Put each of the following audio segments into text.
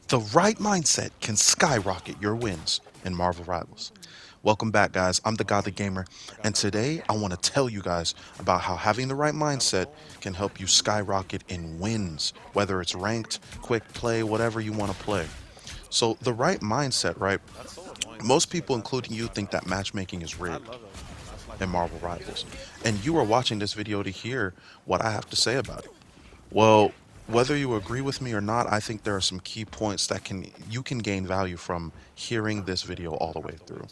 The right mindset can skyrocket your wins in Marvel Rivals. Welcome back, guys. I'm the Godly Gamer, and today I want to tell you guys about how having the right mindset can help you skyrocket in wins, whether it's ranked, quick play, whatever you want to play. So, the right mindset, right? Most people, including you, think that matchmaking is rigged in Marvel Rivals, and you are watching this video to hear what I have to say about it. Well, whether you agree with me or not, I think there are some key points that you can gain value from hearing this video all the way through.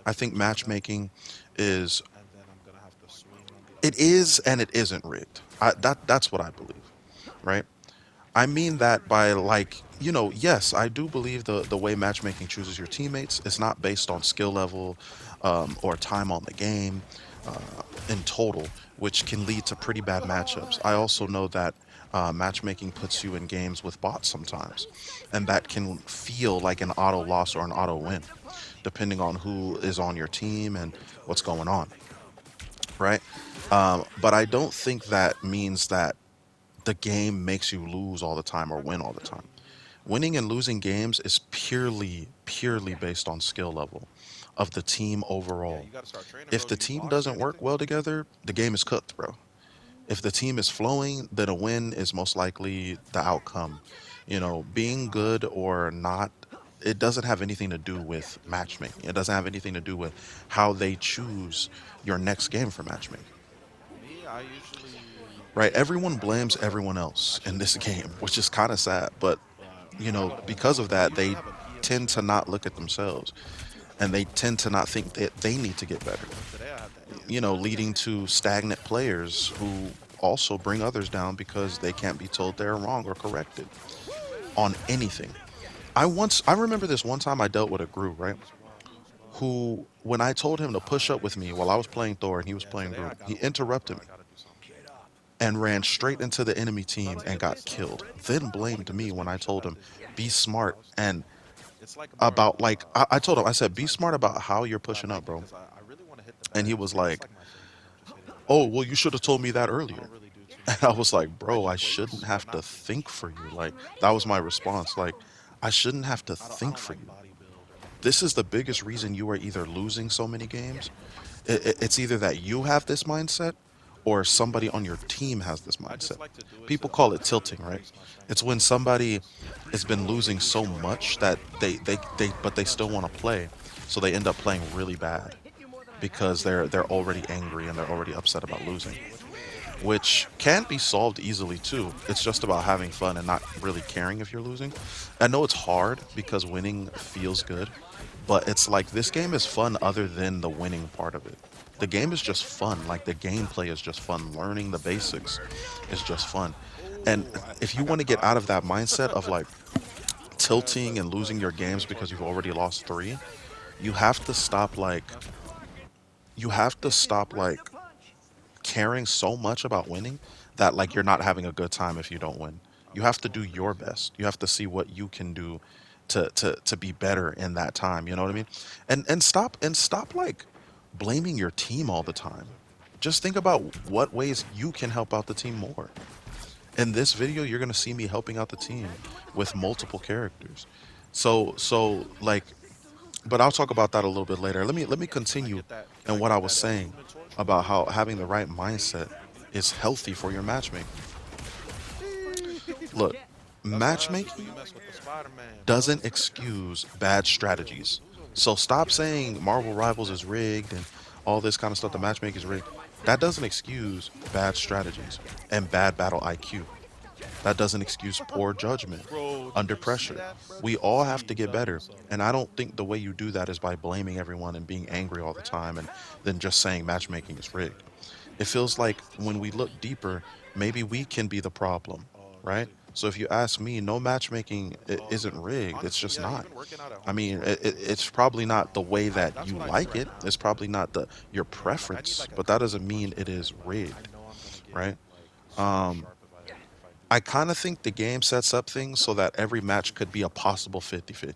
I think matchmaking is it is and it isn't rigged. That's what I believe, right? I mean that by yes, I do believe the way matchmaking chooses your teammates is not based on skill level or time on the game in total, which can lead to pretty bad matchups. I also know that matchmaking puts you in games with bots sometimes, and that can feel like an auto loss or an auto win, depending on who is on your team and what's going on, right? But I don't think that means that the game makes you lose all the time or win all the time. Winning and losing games is purely based on skill level of the team overall. If the team doesn't work well together, the game is cooked, bro. If the team is flowing, then a win is most likely the outcome. Being good or not, it doesn't have anything to do with matchmaking. It doesn't have anything to do with how they choose your next game for matchmaking. Right? Everyone blames everyone else in this game, which is kind of sad, but because of that, they tend to not look at themselves and they tend to not think that they need to get better, leading to stagnant players who also bring others down because they can't be told they're wrong or corrected on anything. I remember this one time I dealt with a Gru, right? Who, when I told him to push up with me while I was playing Thor and he was playing Gru, he interrupted me and ran straight into the enemy team and got killed. Then blamed me when I told him, be smart and about I told him, I said, be smart about how you're pushing up, bro. And he was like, oh, well, you should have told me that earlier. And I was like, bro, I shouldn't have to think for you. Like, that was my response. Like, I shouldn't have to think for you. This is the biggest reason you are either losing so many games. It's either that you have this mindset or somebody on your team has this mindset. People call it tilting, right? It's when somebody has been losing so much that but they still want to play. So they end up playing really bad because they're already angry and they're already upset about losing, which can be solved easily too. It's just about having fun and not really caring if you're losing. I know it's hard because winning feels good, but it's like this game is fun other than the winning part of it. The game is just fun. Like the gameplay is just fun. Learning the basics is just fun. And if you want to get out of that mindset of like tilting and losing your games because you've already lost three, you have to stop like you have to stop like caring so much about winning that like you're not having a good time if you don't win. You have to do your best. You have to see what you can do to be better in that time. You know what I mean? And stop like blaming your team all the time. Just think about what ways you can help out the team more. In this video, you're gonna see me helping out the team with multiple characters. So like, but I'll talk about that a little bit later. Let me continue in what I was saying about how having the right mindset is healthy for your matchmaking. Look, matchmaking doesn't excuse bad strategies. So stop saying Marvel Rivals is rigged and all this kind of stuff. The matchmaking is rigged. That doesn't excuse bad strategies and bad battle IQ. That doesn't excuse poor judgment under pressure. We all have to get better. And I don't think the way you do that is by blaming everyone and being angry all the time and then just saying matchmaking is rigged. It feels like when we look deeper, maybe we can be the problem, right? So if you ask me, no matchmaking isn't rigged. It's just not. I mean, it's probably not the way that you like it. It's probably not your preference, but that doesn't mean it is rigged, right? Um, I kind of think the game sets up things so that every match could be a possible 50-50.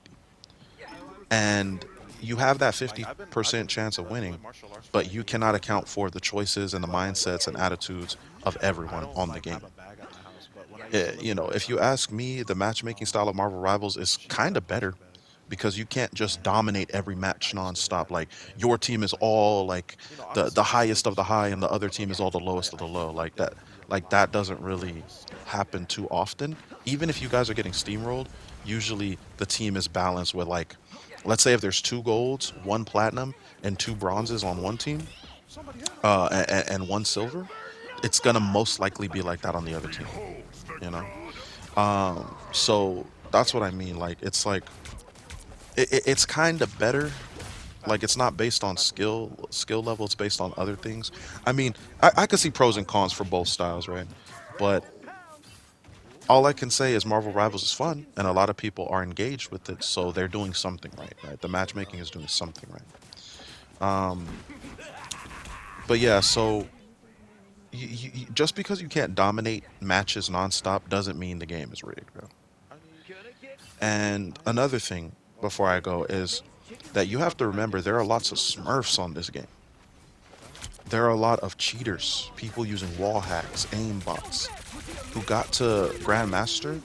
And you have that 50% chance of winning, but you cannot account for the choices and the mindsets and attitudes of everyone on the game. If you ask me, the matchmaking style of Marvel Rivals is kind of better because you can't just dominate every match nonstop. Like your team is all like the highest of the high, and the other team is all the lowest of the low. Like that doesn't really happen too often. Even if you guys are getting steamrolled, usually the team is balanced with like, let's say if there's two golds, one platinum, and two bronzes on one team, and one silver, it's gonna most likely be like that on the other team. You know. So that's what I mean. Like it's kind of better. Like it's not based on skill level. It's based on other things. I mean, I could see pros and cons for both styles, right? But all I can say is Marvel Rivals is fun, and a lot of people are engaged with it, so they're doing something right. Right, the matchmaking is doing something right. Um, but yeah, so just because you can't dominate matches nonstop doesn't mean the game is rigged, bro. And another thing before I go is that you have to remember there are lots of smurfs on this game. There are a lot of cheaters, people using wall hacks, aim bots, who got to Grandmaster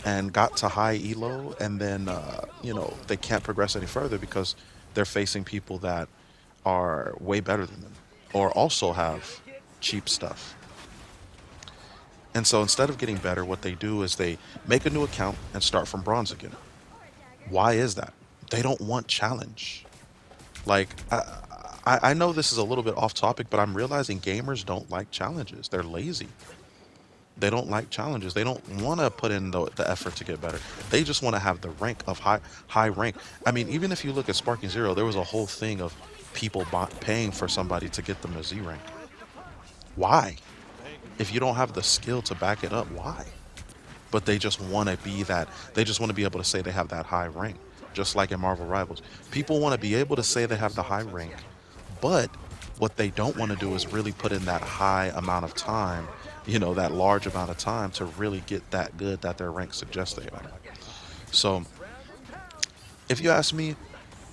and got to high elo, and then they can't progress any further because they're facing people that are way better than them, or also have cheap stuff. And so instead of getting better, what they do is they make a new account and start from bronze again. Why is that? They don't want challenge. Like I know this is a little bit off topic, but I'm realizing gamers don't like challenges. They're lazy. They don't like challenges. They don't want to put in the effort to get better. They just want to have the rank of high rank. I mean, even if you look at Sparking Zero, there was a whole thing of people paying for somebody to get them a Z rank. Why? If you don't have the skill to back it up, why? But they just want to be that. They just want to be able to say they have that high rank, just like in Marvel Rivals. People want to be able to say they have the high rank, but what they don't want to do is really put in that high amount of time, that large amount of time to really get that good that their rank suggests they are. So, if you ask me,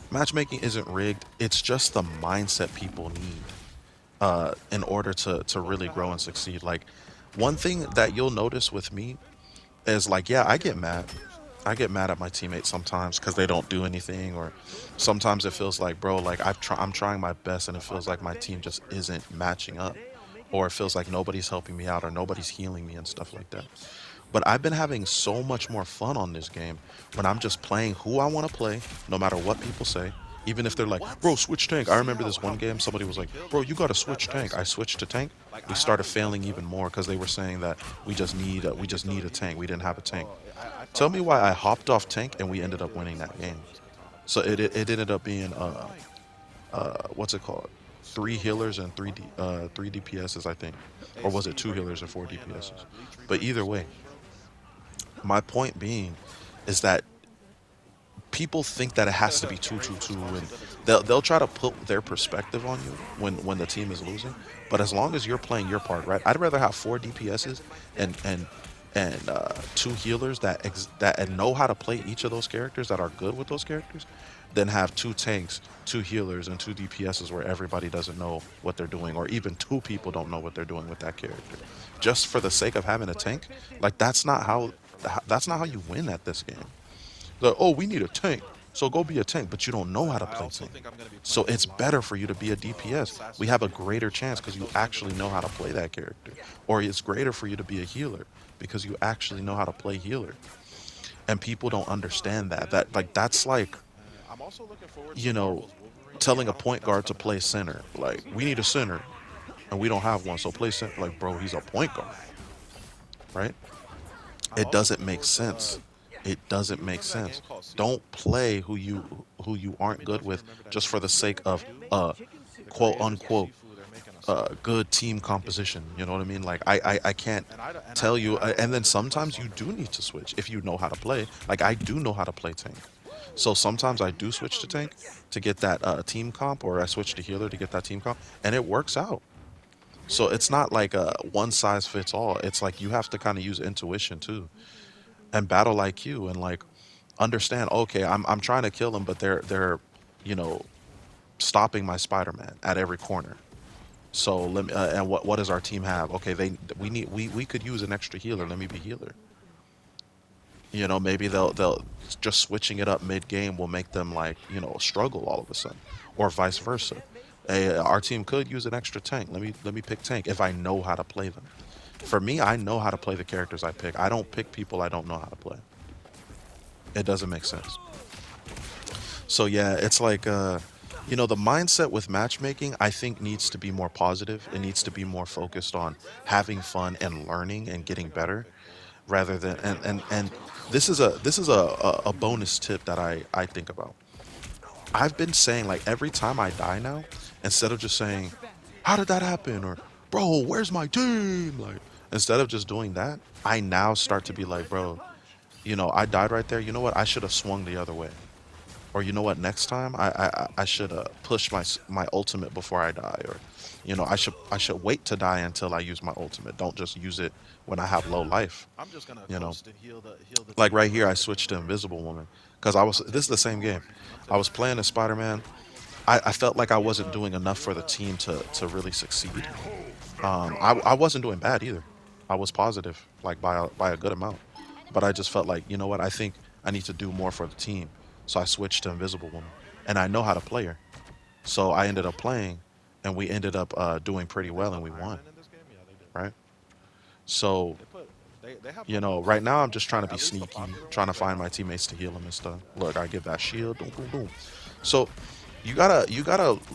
matchmaking isn't rigged. It's just the mindset people need in order to really grow and succeed. Like, one thing that you'll notice with me is like, yeah, I get mad. I get mad at my teammates sometimes because they don't do anything, or sometimes it feels like, bro, like I'm trying my best, and it feels like my team just isn't matching up, or it feels like nobody's helping me out, or nobody's healing me and stuff like that. But I've been having so much more fun on this game when I'm just playing who I want to play, no matter what people say. Even if they're like, bro, switch tank. I remember this one game, somebody was like, bro, you got to switch tank. I switched to tank. We started failing even more because they were saying that we just need a tank. We didn't have a tank. Tell me why I hopped off tank and we ended up winning that game. So it ended up being what's it called? Three healers and three DPSs, I think, or was it two healers and four DPSs? But either way, my point being is that people think that it has to be 2-2-2, and they'll try to put their perspective on you when the team is losing. But as long as you're playing your part, right? I'd rather have four DPSs and two healers that know how to play each of those characters, that are good with those characters, than have two tanks, two healers, and two DPSs where everybody doesn't know what they're doing, or even two people don't know what they're doing with that character. Just for the sake of having a tank, like that's not how you win at this game. Like, oh, we need a tank. So go be a tank, but you don't know how to play tank. So it's better for you to be a DPS. We have a greater chance because you actually know how to play that character. Or it's greater for you to be a healer because you actually know how to play healer. And people don't understand that. That's like, you know, telling a point guard to play center. Like, we need a center and we don't have one, so play center. Like, bro, he's a point guard, right? It doesn't make sense. It doesn't make sense. Don't play who you aren't good with just for the sake of quote unquote good team composition. You know what I mean? Like I can't tell you. And then sometimes you do need to switch if you know how to play. Like I do know how to play tank. So sometimes I do switch to tank to get that team comp, or I switch to healer to get that team comp, and it works out. So it's not like a one size fits all. It's like you have to kind of use intuition too, and battle IQ, and like understand. Okay, I'm trying to kill them, but they're you know stopping my Spider-Man at every corner. So let me and what does our team have? Okay, we could use an extra healer. Let me be healer. Maybe they'll just switching it up mid game will make them like struggle all of a sudden, or vice versa. Our team could use an extra tank. Let me pick tank if I know how to play them. For me, I know how to play the characters I pick. I don't pick people I don't know how to play. It doesn't make sense. So yeah, it's like the mindset with matchmaking I think needs to be more positive. It needs to be more focused on having fun and learning and getting better rather than and this is a bonus tip that I think about. I've been saying like every time I die now, instead of just saying, "How did that happen?" or "Bro, where's my team?" Like instead of just doing that, I now start to be like, "Bro, I died right there. You know what? I should have swung the other way." Or you know what? Next time I should push my ultimate before I die. Or I should wait to die until I use my ultimate. Don't just use it when I have low life. You know, like right here, I switched to Invisible Woman because this is the same game. I was playing as Spider-Man. I felt like I wasn't doing enough for the team to really succeed. I wasn't doing bad either. I was positive, like by a good amount. But I just felt like, you know what? I think I need to do more for the team. So I switched to Invisible Woman, and I know how to play her. So I ended up playing, and we ended up doing pretty well, and we won, right? So right now I'm just trying to be sneaky, trying to find my teammates to heal them and stuff. Look, I give that shield, boom, boom, boom. So you gotta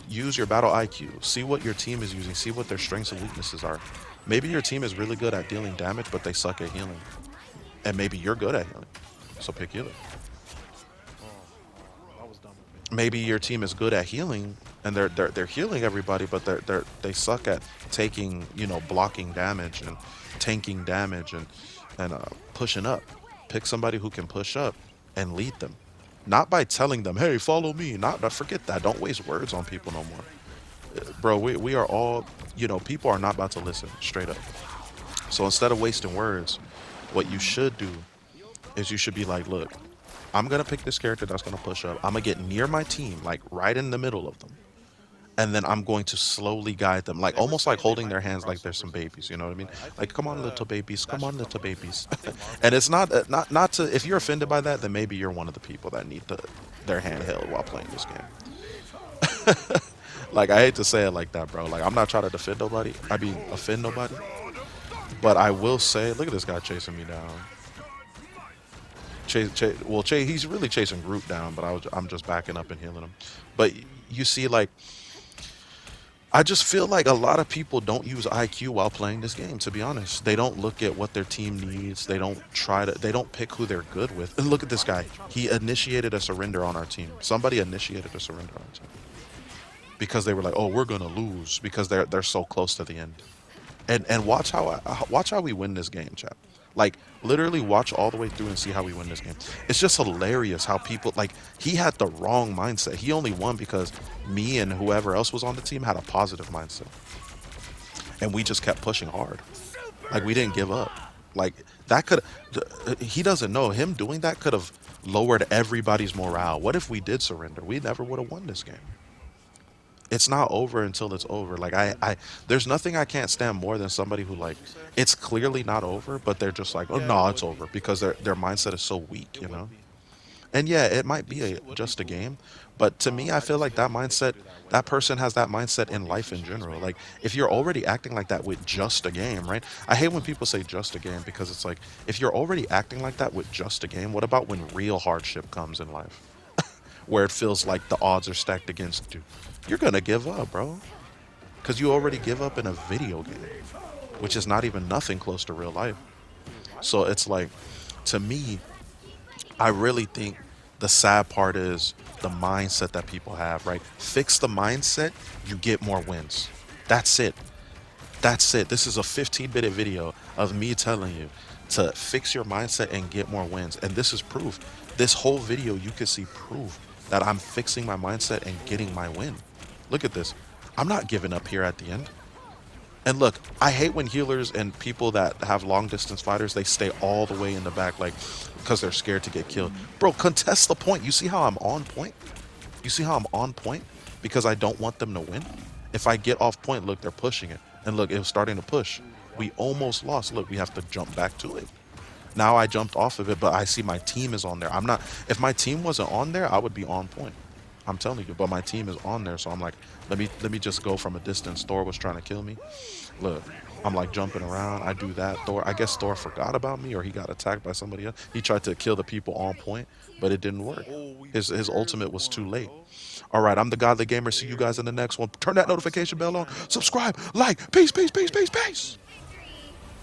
use your battle IQ. See what your team is using. See what their strengths and weaknesses are. Maybe your team is really good at dealing damage, but they suck at healing, and maybe you're good at healing. So pick healer. Maybe your team is good at healing, and they're healing everybody, but they suck at taking blocking damage and tanking damage and pushing up. Pick somebody who can push up and lead them, not by telling them, "Hey, follow me." Not forget that. Don't waste words on people no more, bro. We are all people are not about to listen straight up. So instead of wasting words, what you should do is you should be like, "Look, I'm gonna pick this character that's gonna push up. I'm gonna get near my team, like right in the middle of them, and then I'm going to slowly guide them, like almost like holding their hands like they're some babies. You know what I mean? Like, come on, little babies, come on, little babies. And it's not to. If you're offended by that, then maybe you're one of the people that need their hand held while playing this game. Like, I hate to say it like that, bro. Like, I'm not trying to defend nobody. I mean, offend nobody. But I will say, look at this guy chasing me down. Chase, he's really chasing Groot down, but I'm just backing up and healing him. But you see, like, I just feel like a lot of people don't use IQ while playing this game, to be honest. They don't look at what their team needs. They don't pick who they're good with. And look at this guy. He initiated a surrender on our team. Somebody initiated a surrender on our team because they were like, "Oh, we're gonna lose," because they're so close to the end. And watch how we win this game, chat. Like literally watch all the way through and see how we win this game. It's just hilarious how people like he had the wrong mindset. He only won because me and whoever else was on the team had a positive mindset, and we just kept pushing hard. Like we didn't give up. Like that could he doesn't know him doing that could have lowered everybody's morale. What if we did surrender? We never would have won this game. It's not over until it's over. Like there's nothing I can't stand more than somebody who like it's clearly not over, but they're just like, "Oh no, it's over," because their mindset is so weak. And yeah, it might be just a game, but to me, I feel like that person has that mindset in life in general. Like if you're already acting like that with just a game, right? I hate when people say just a game because it's like if you're already acting like that with just a game, what about when real hardship comes in life? Where it feels like the odds are stacked against you. You're gonna give up, bro. Because you already give up in a video game, which is not even nothing close to real life. So it's like, to me, I really think the sad part is the mindset that people have, right? Fix the mindset, you get more wins. That's it. That's it. This is a 15-minute video of me telling you to fix your mindset and get more wins. And this is proof. This whole video, you can see proof that I'm fixing my mindset and getting my win. Look at this. I'm not giving up here at the end. And look, I hate when healers and people that have long distance fighters, they stay all the way in the back, like, because they're scared to get killed. Bro, contest the point. You see how I'm on point? You see how I'm on point? Because I don't want them to win? If I get off point, look, they're pushing it. And look, it was starting to push. We almost lost. Look, we have to jump back to it. Now I jumped off of it, but I see my team is on there. I'm not, if my team wasn't on there, I would be on point. I'm telling you, but my team is on there, so I'm like, let me just go from a distance. Thor was trying to kill me. Look, I'm like jumping around. I do that. I guess Thor forgot about me, or he got attacked by somebody else. He tried to kill the people on point, but it didn't work. His ultimate was too late. All right, I'm the Godly Gamer. See you guys in the next one. Turn that notification bell on. Subscribe, like, peace, peace, peace, peace, peace.